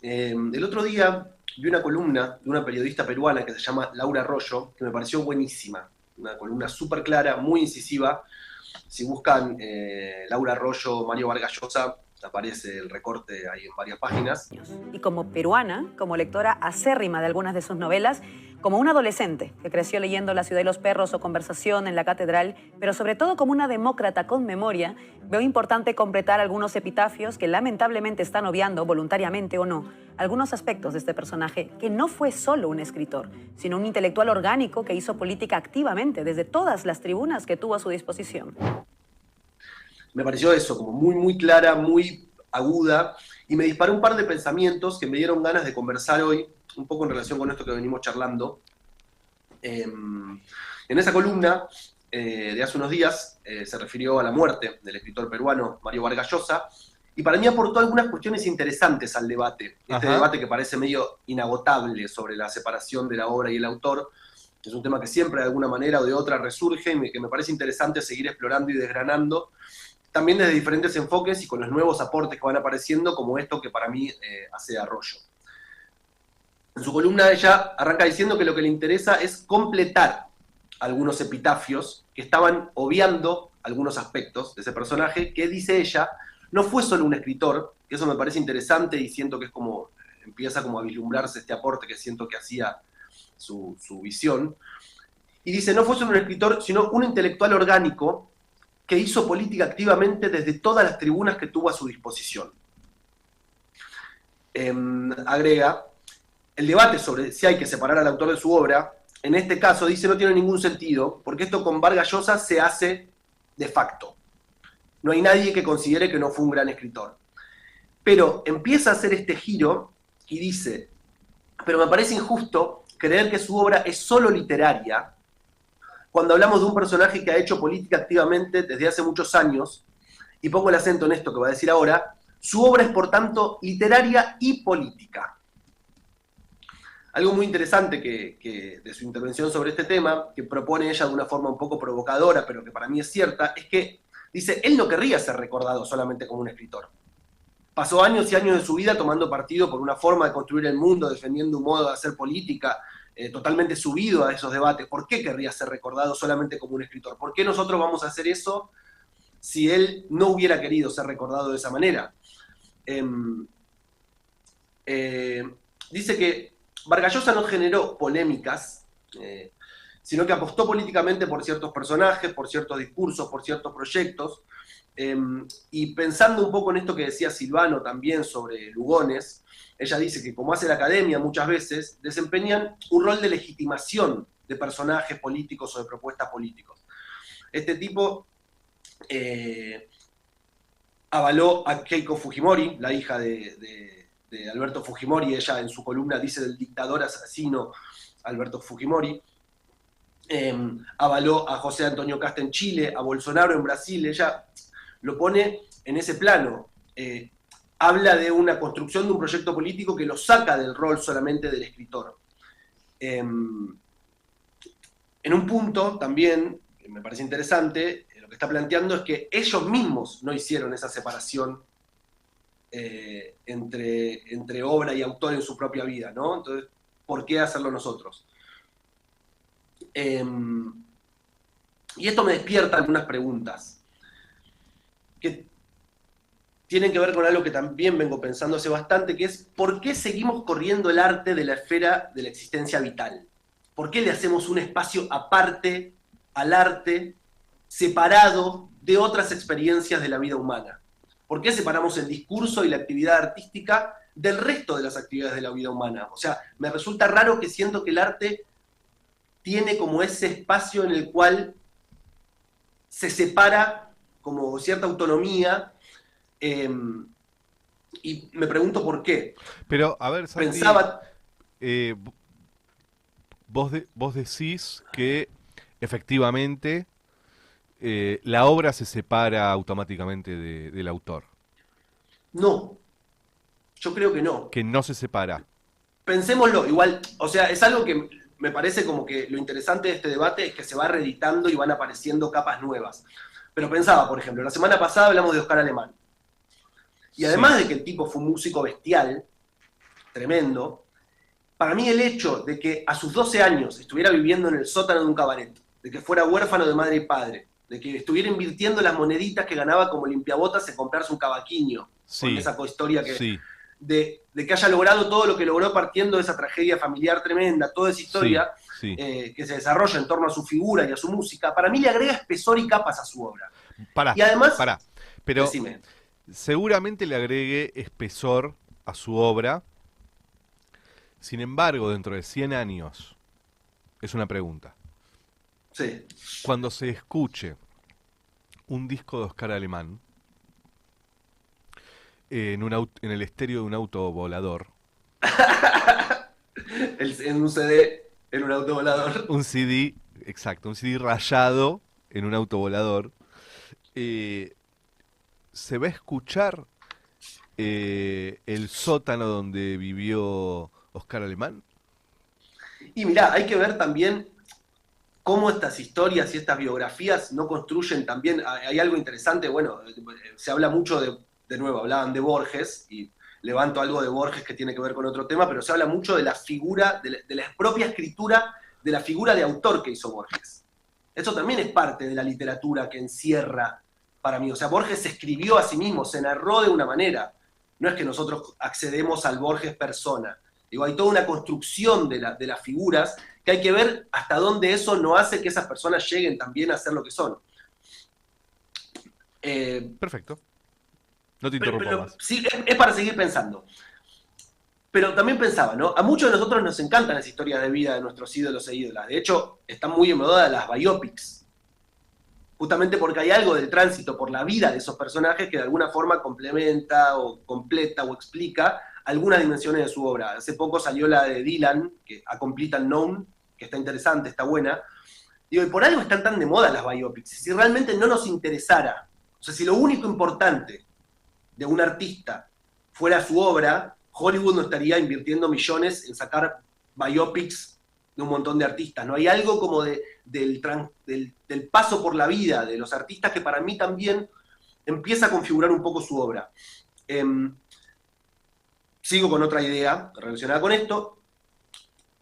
El otro día vi una columna de una periodista peruana que se llama Laura Arroyo, que me pareció buenísima. Una columna súper clara, muy incisiva. Si buscan Laura Arroyo, Mario Vargas Llosa, aparece el recorte ahí en varias páginas. Y como peruana, como lectora acérrima de algunas de sus novelas, como una adolescente que creció leyendo La ciudad y los perros o Conversación en la catedral, pero sobre todo como una demócrata con memoria, veo importante completar algunos epitafios que lamentablemente están obviando, voluntariamente o no, algunos aspectos de este personaje que no fue solo un escritor, sino un intelectual orgánico que hizo política activamente desde todas las tribunas que tuvo a su disposición. Me pareció eso, como muy, muy clara, muy aguda, y me disparó un par de pensamientos que me dieron ganas de conversar hoy, un poco en relación con esto que venimos charlando. En esa columna de hace unos días se refirió a la muerte del escritor peruano Mario Vargas Llosa, y para mí aportó algunas cuestiones interesantes al debate. Este Ajá. debate que parece medio inagotable sobre la separación de la obra y el autor, es un tema que siempre de alguna manera o de otra resurge y que me parece interesante seguir explorando y desgranando, también desde diferentes enfoques y con los nuevos aportes que van apareciendo, como esto que para mí hace Arroyo. En su columna ella arranca diciendo que lo que le interesa es completar algunos epitafios que estaban obviando algunos aspectos de ese personaje, que dice ella, no fue solo un escritor, que eso me parece interesante y siento que es como, empieza como a vislumbrarse este aporte que siento que hacía su visión, y dice, no fue solo un escritor, sino un intelectual orgánico que hizo política activamente desde todas las tribunas que tuvo a su disposición. Agrega, el debate sobre si hay que separar al autor de su obra, en este caso dice no tiene ningún sentido, porque esto con Vargas Llosa se hace de facto. No hay nadie que considere que no fue un gran escritor. Pero empieza a hacer este giro y dice, pero me parece injusto creer que su obra es solo literaria, cuando hablamos de un personaje que ha hecho política activamente desde hace muchos años, y pongo el acento en esto que va a decir ahora, su obra es por tanto literaria y política. Algo muy interesante que de su intervención sobre este tema, que propone ella de una forma un poco provocadora, pero que para mí es cierta, es que dice, él no querría ser recordado solamente como un escritor. Pasó años y años de su vida tomando partido por una forma de construir el mundo, defendiendo un modo de hacer política, totalmente subido a esos debates. ¿Por qué querría ser recordado solamente como un escritor? ¿Por qué nosotros vamos a hacer eso si él no hubiera querido ser recordado de esa manera? Dice que Vargas Llosa no generó polémicas, sino que apostó políticamente por ciertos personajes, por ciertos discursos, por ciertos proyectos, y pensando un poco en esto que decía Silvano también sobre Lugones, ella dice que como hace la academia muchas veces, desempeñan un rol de legitimación de personajes políticos o de propuestas políticos. Este tipo avaló a Keiko Fujimori, la hija de Alberto Fujimori, ella en su columna dice del dictador asesino Alberto Fujimori, avaló a José Antonio Casta en Chile, a Bolsonaro en Brasil, ella lo pone en ese plano. Habla de una construcción de un proyecto político que lo saca del rol solamente del escritor. En un punto también, que me parece interesante, lo que está planteando es que ellos mismos no hicieron esa separación entre obra y autor en su propia vida, ¿no? Entonces, ¿por qué hacerlo nosotros? Y esto me despierta algunas preguntas que tienen que ver con algo que también vengo pensando hace bastante, que es ¿por qué seguimos corriendo el arte de la esfera de la existencia vital? ¿Por qué le hacemos un espacio aparte al arte, separado de otras experiencias de la vida humana? ¿Por qué separamos el discurso y la actividad artística del resto de las actividades de la vida humana? O sea, me resulta raro que siento que el arte tiene como ese espacio en el cual se separa como cierta autonomía, y me pregunto por qué. Pero, a ver, Santi, Pensaba, eh, vos decís que efectivamente la obra se separa automáticamente del autor, no, yo creo que no. que no se separa. Pensémoslo, igual, o sea, es algo que me parece como que lo interesante de este debate es que se va reeditando y van apareciendo capas nuevas. Pero pensaba, por ejemplo, la semana pasada hablamos de Oscar Alemán. Y Sí. además de que el tipo fue un músico bestial, tremendo. Para mí el hecho de que a sus 12 años estuviera viviendo en el sótano de un cabaret, de que fuera huérfano de madre y padre, de que estuviera invirtiendo las moneditas que ganaba como limpiabotas en comprarse un cavaquinho, con Sí, esa historia que, sí, de que haya logrado todo lo que logró partiendo de esa tragedia familiar tremenda, toda esa sí, historia sí. que se desarrolla en torno a su figura y a su música, para mí le agrega espesor y capas a su obra. Pará, Y además, pará. Pero decime, seguramente le agregue espesor a su obra. Sin embargo, dentro de 100 años, es una pregunta. sí. Cuando se escuche un disco de Oscar Alemán en el estéreo de un auto volador, En un CD, en un autovolador. un CD, exacto, un CD rayado en un auto volador, eh, se va a escuchar el sótano donde vivió Oscar Alemán. Y mirá, hay que ver también cómo estas historias y estas biografías no construyen también, hay algo interesante, bueno, se habla mucho de nuevo, hablaban de Borges, y levanto algo de Borges que tiene que ver con otro tema, pero se habla mucho de la figura, de la propia escritura, de la figura de autor que hizo Borges. Eso también es parte de la literatura que encierra para mí. O sea, Borges se escribió a sí mismo, se narró de una manera. No es que nosotros accedemos al Borges persona. Digo, hay toda una construcción de las figuras que hay que ver hasta dónde eso no hace que esas personas lleguen también a ser lo que son. Eh, Perfecto. No te interrumpo más. sí, es para seguir pensando. Pero también pensaba, ¿no? A muchos de nosotros nos encantan las historias de vida de nuestros ídolos e ídolas. De hecho, están muy en moda las biopics. Justamente porque hay algo del tránsito por la vida de esos personajes que de alguna forma complementa o completa o explica algunas dimensiones de su obra. Hace poco salió la de Dylan, que A Complete Unknown, que está interesante, está buena. Digo, y por algo están tan de moda las biopics. Si realmente no nos interesara, o sea, si lo único importante de un artista fuera su obra, Hollywood no estaría invirtiendo millones en sacar biopics de un montón de artistas. No hay algo como del paso por la vida de los artistas que para mí también empieza a configurar un poco su obra. Sigo con otra idea relacionada con esto.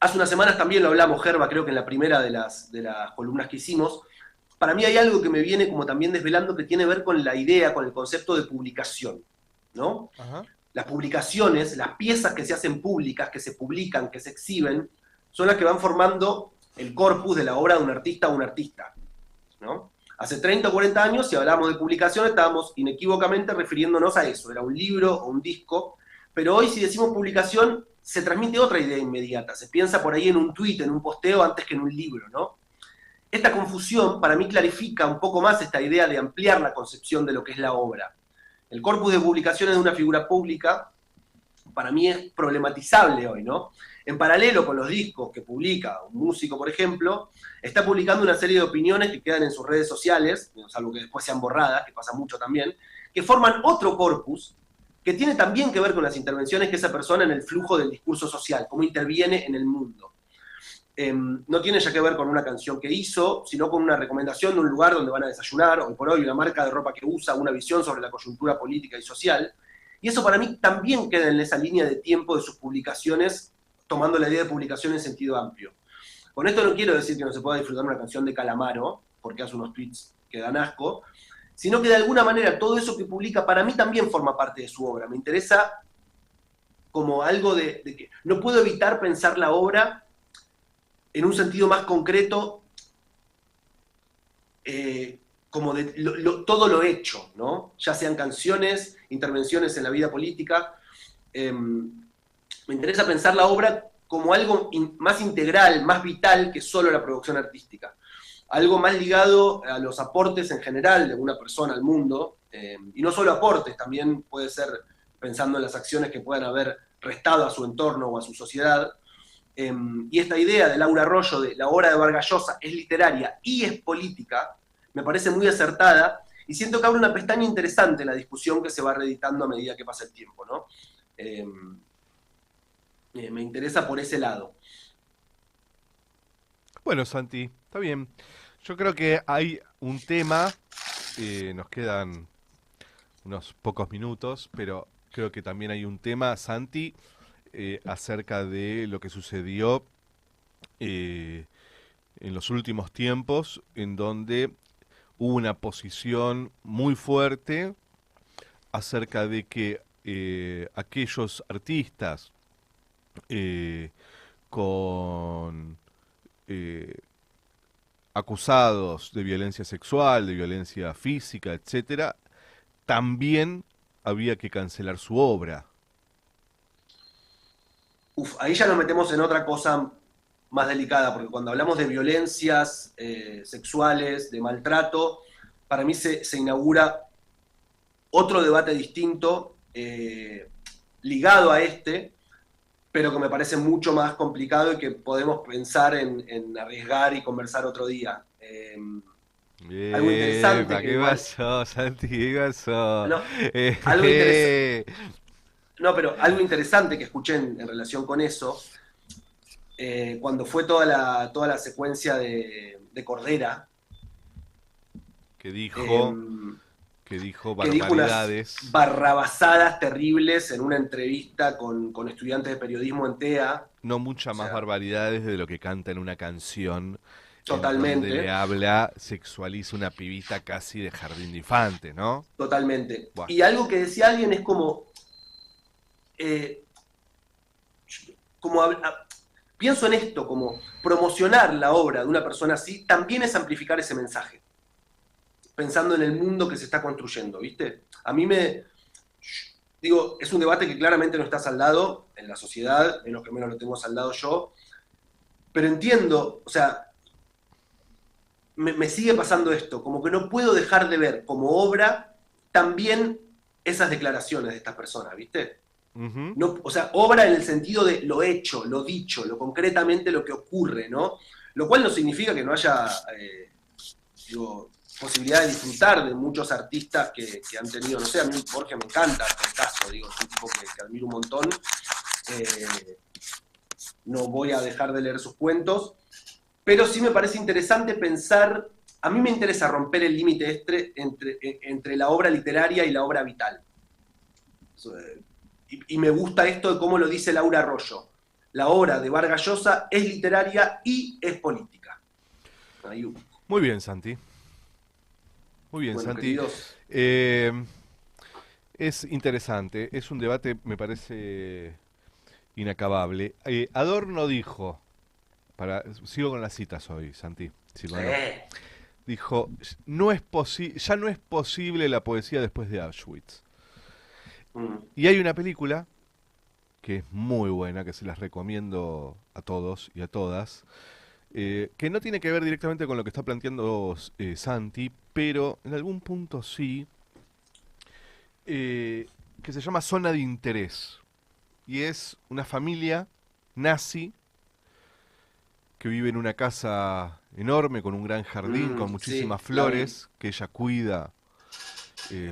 Hace unas semanas también lo hablamos, Gerba, creo que en la primera de las columnas que hicimos. Para mí hay algo que me viene como también desvelando que tiene que ver con la idea, con el concepto de publicación, ¿no? Ajá. Las publicaciones, las piezas que se hacen públicas, que se publican, que se exhiben, son las que van formando el corpus de la obra de un artista o un artista, ¿no? Hace 30 o 40 años, si hablábamos de publicación, estábamos inequívocamente refiriéndonos a eso, era un libro o un disco, pero hoy si decimos publicación, se transmite otra idea inmediata, se piensa por ahí en un tuit, en un posteo, antes que en un libro, ¿no? Esta confusión para mí clarifica un poco más esta idea de ampliar la concepción de lo que es la obra. El corpus de publicaciones de una figura pública para mí es problematizable hoy, ¿no? En paralelo con los discos que publica un músico, por ejemplo, está publicando una serie de opiniones que quedan en sus redes sociales, salvo que después sean borradas, que pasa mucho también, que forman otro corpus que tiene también que ver con las intervenciones que esa persona en el flujo del discurso social, cómo interviene en el mundo. No tiene ya que ver con una canción que hizo, sino con una recomendación de un lugar donde van a desayunar, hoy por hoy una marca de ropa que usa, una visión sobre la coyuntura política y social. Y eso para mí también queda en esa línea de tiempo de sus publicaciones, tomando la idea de publicación en sentido amplio. Con esto no quiero decir que no se pueda disfrutar una canción de Calamaro, porque hace unos tweets que dan asco, sino que de alguna manera todo eso que publica para mí también forma parte de su obra. Me interesa como algo de que no puedo evitar pensar la obra en un sentido más concreto, como de todo lo hecho, ¿no? Ya sean canciones, intervenciones en la vida política. Me interesa pensar la obra como algo más integral, más vital que solo la producción artística. Algo más ligado a los aportes en general de una persona al mundo, y no solo aportes, también puede ser pensando en las acciones que puedan haber restado a su entorno o a su sociedad. Y esta idea de Laura Arroyo de la obra de Vargas Llosa es literaria y es política, me parece muy acertada, y siento que abre una pestaña interesante en la discusión que se va reeditando a medida que pasa el tiempo, ¿no? Me interesa por ese lado. Bueno, Santi, está bien. Yo creo que hay un tema, nos quedan unos pocos minutos, pero creo que también hay un tema, Santi, acerca de lo que sucedió en los últimos tiempos, en donde hubo una posición muy fuerte acerca de que aquellos artistas eh, con acusados de violencia sexual, de violencia física, etcétera, también había que cancelar su obra. Uf, ahí ya nos metemos en otra cosa más delicada, porque cuando hablamos de violencias sexuales, de maltrato, para mí se inaugura otro debate distinto, ligado a este, pero que me parece mucho más complicado y que podemos pensar en arriesgar y conversar otro día. Algo interesante que ¿Qué igual... pasó, Santi? ¿Qué pasó? No, algo no, pero algo interesante que escuché en relación con eso, cuando fue toda la secuencia de Cordera, que eh, dijo, que dijo que dijo unas barbaridades. barrabasadas terribles en una entrevista con estudiantes de periodismo en TEA. No muchas O más sea, barbaridades de lo que canta en una canción en donde le totalmente, habla, sexualiza una pibita casi de jardín de infantes, ¿no? totalmente. Buah. Y algo que decía alguien es como, eh, como pienso en esto, como promocionar la obra de una persona así, también es amplificar ese mensaje, pensando en el mundo que se está construyendo, ¿viste? A mí digo, es un debate que claramente no está saldado en la sociedad, en lo que menos lo tengo saldado yo, pero entiendo, o sea, me sigue pasando esto, como que no puedo dejar de ver como obra también esas declaraciones de estas personas, ¿viste? Ujú. No, o sea, obra en el sentido de lo hecho, lo dicho, lo concretamente lo que ocurre, ¿no? Lo cual no significa que no haya, digo, posibilidad de disfrutar de muchos artistas que han tenido, no sé, a mí Borges me encanta, por el caso, digo, es un tipo que admiro un montón. No voy a dejar de leer sus cuentos, pero sí me parece interesante pensar, a mí me interesa romper el límite entre la obra literaria y la obra vital. Y me gusta esto de cómo lo dice Laura Arroyo. La obra de Vargas Llosa es literaria y es política. Ahí, Muy bien, Santi. Muy bien, bueno, Santi. queridos, Eh, es interesante, es un debate, me parece inacabable. Adorno dijo, sigo con las citas hoy, Santi, sigo, no. Dijo, ya no es posible la poesía después de Auschwitz. Y hay una película que es muy buena, que se las recomiendo a todos y a todas, que no tiene que ver directamente con lo que está planteando Santi, pero en algún punto sí, que se llama Zona de Interés. Y es una familia nazi que vive en una casa enorme con un gran jardín, con muchísimas sí, flores, que ella cuida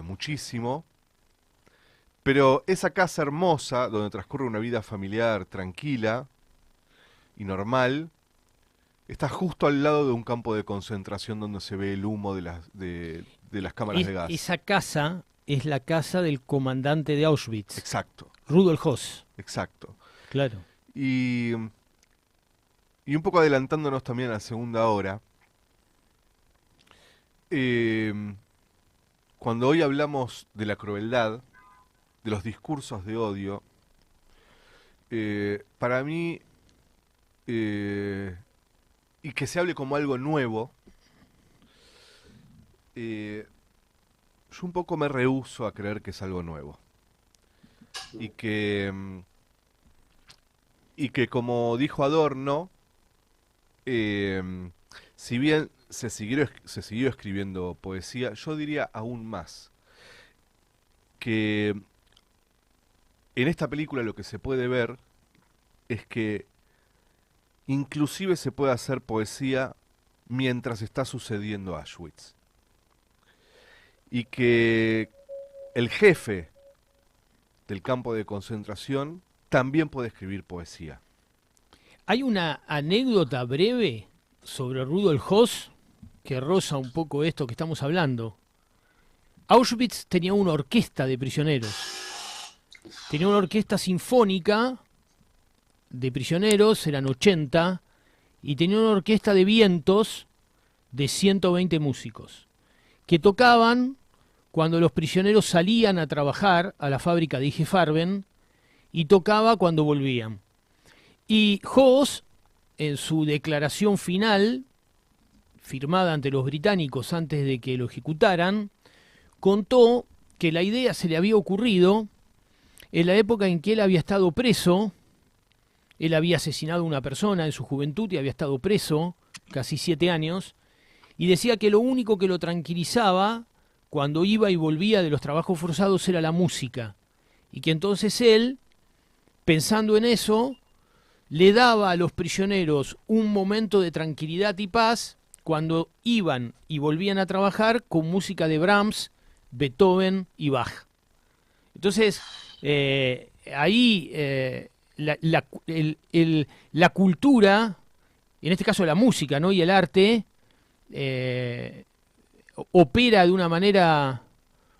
muchísimo. Pero esa casa hermosa, donde transcurre una vida familiar tranquila y normal, está justo al lado de un campo de concentración donde se ve el humo de las cámaras de gas. Esa casa es la casa del comandante de Auschwitz, Exacto, Rudolf Höss. exacto. Claro. Y un poco adelantándonos también a la segunda hora, cuando hoy hablamos de la crueldad, de los discursos de odio, para mí, y que se hable como algo nuevo, yo un poco me rehúso a creer que es algo nuevo. Y que como dijo Adorno, si bien se siguió escribiendo poesía, yo diría aún más, que en esta película lo que se puede ver es que inclusive se puede hacer poesía mientras está sucediendo Auschwitz. Y que el jefe del campo de concentración también puede escribir poesía. Hay una anécdota breve sobre Rudolf Höss que roza un poco esto que estamos hablando. Auschwitz tenía una orquesta de prisioneros. Tenía una orquesta sinfónica de prisioneros, eran 80, y tenía una orquesta de vientos de 120 músicos, que tocaban cuando los prisioneros salían a trabajar a la fábrica de IG Farben, y tocaba cuando volvían. Y Hoss, en su declaración final, firmada ante los británicos antes de que lo ejecutaran, contó que la idea se le había ocurrido en la época en que él había estado preso. Él había asesinado a una persona en su juventud y había estado preso casi 7 años, y decía que lo único que lo tranquilizaba cuando iba y volvía de los trabajos forzados era la música, y que entonces él, pensando en eso, le daba a los prisioneros un momento de tranquilidad y paz cuando iban y volvían a trabajar con música de Brahms, Beethoven y Bach. Entonces, ahí la cultura, en este caso la música, ¿no?, y el arte, opera de una manera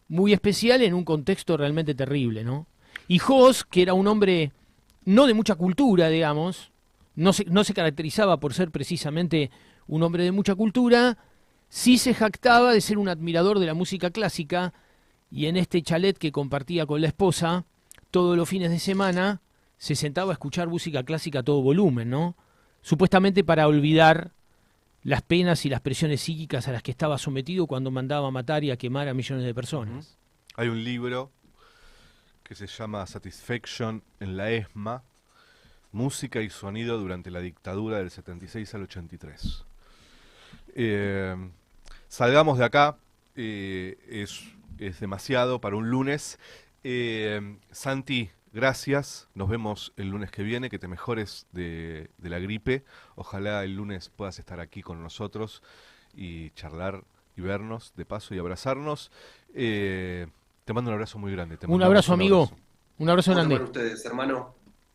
muy especial en un contexto realmente terrible, ¿no? Y Hoss, que era un hombre no de mucha cultura, digamos, no se caracterizaba por ser precisamente un hombre de mucha cultura, sí se jactaba de ser un admirador de la música clásica, y en este chalet que compartía con la esposa, todos los fines de semana se sentaba a escuchar música clásica a todo volumen, ¿no? Supuestamente para olvidar las penas y las presiones psíquicas a las que estaba sometido cuando mandaba a matar y a quemar a millones de personas. Hay un libro que se llama Satisfaction en la ESMA, música y sonido durante la dictadura del 76 al 83. Salgamos de acá, es demasiado para un lunes. Santi, gracias, nos vemos el lunes que viene, que te mejores de la gripe. Ojalá el lunes puedas estar aquí con nosotros y charlar y vernos de paso y abrazarnos. Te mando un abrazo muy grande. Un abrazo, amigo. Un abrazo Otro grande. para ustedes, hermano.